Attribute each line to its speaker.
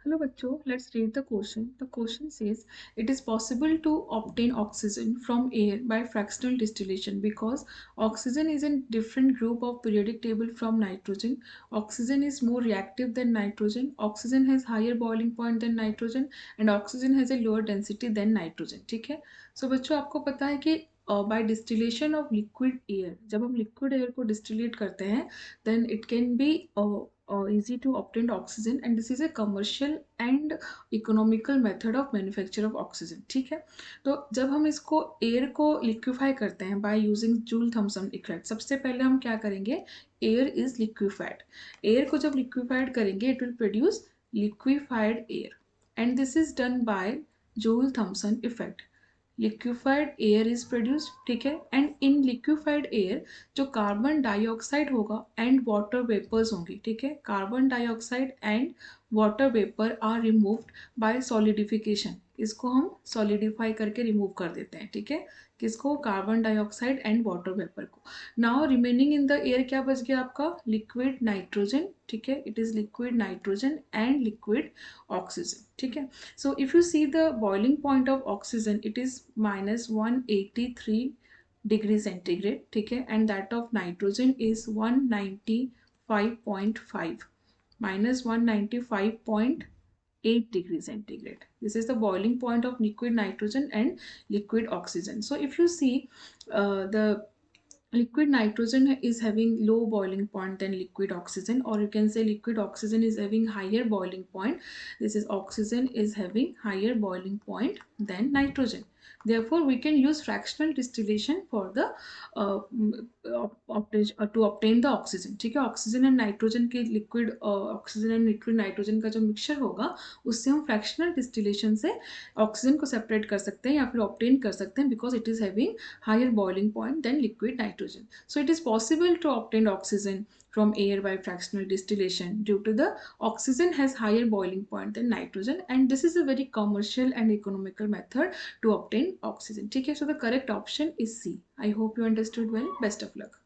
Speaker 1: Hello bachcho, let's read the question. The question says it is possible to obtain oxygen from air by fractional distillation because oxygen is a different group of periodic table from nitrogen. Oxygen is more reactive than nitrogen. Oxygen has higher boiling point than nitrogen and oxygen has a lower density than nitrogen. ठीक है? So बच्चों आपको पता है कि by distillation of liquid air, जब हम liquid air को distillate करते हैं then it can be easy to obtain oxygen and this is a commercial and economical method of manufacture of oxygen. ठीक है, तो जब हम इसको एयर को लिक्विफाई करते हैं by using Joule Thomson effect, सबसे पहले हम क्या करेंगे, एयर इज लिक्विफाइड, एयर को जब लिक्विफाइड करेंगे it will produce liquefied air and this is done by Joule Thomson effect. Liquefied air is produced, ठीक है, एंड इन लिक्विफाइड एयर जो कार्बन डाइऑक्साइड होगा एंड वाटर वेपर्स होंगी, ठीक है, carbon dioxide and water vapour are removed by solidification, इसको हम solidify करके रिमूव कर देते हैं, ठीक है, किसको, carbon dioxide and water vapour को. Now remaining in the air क्या बच गया आपका, लिक्विड नाइट्रोजन, ठीक है, it is liquid nitrogen and liquid oxygen. ठीक है, so if you see the boiling point of oxygen it is minus 183 degree centigrade, ठीक है, and that of nitrogen is 195.5 minus 195.8 degree centigrade. This is the boiling point of liquid nitrogen and liquid oxygen. So if you see the liquid nitrogen is having low boiling point than liquid oxygen, or you can say liquid oxygen is having higher boiling point. This is oxygen is having higher boiling point than nitrogen. Therefore we can use fractional distillation for the to obtain the oxygen. ठीक है, oxygen and nitrogen के liquid oxygen and liquid nitrogen का जो mixture होगा उससे हम fractional distillation से oxygen को सेपरेट कर सकते हैं या फिर ऑब्टेन कर सकते हैं because it is having higher boiling point than liquid nitrogen. So it is possible to obtain oxygen from air by fractional distillation due to the oxygen has higher boiling point than nitrogen and this is a very commercial and economical method to obtain oxygen. ठीक है, so the correct option is C. I hope you understood well. Best of luck.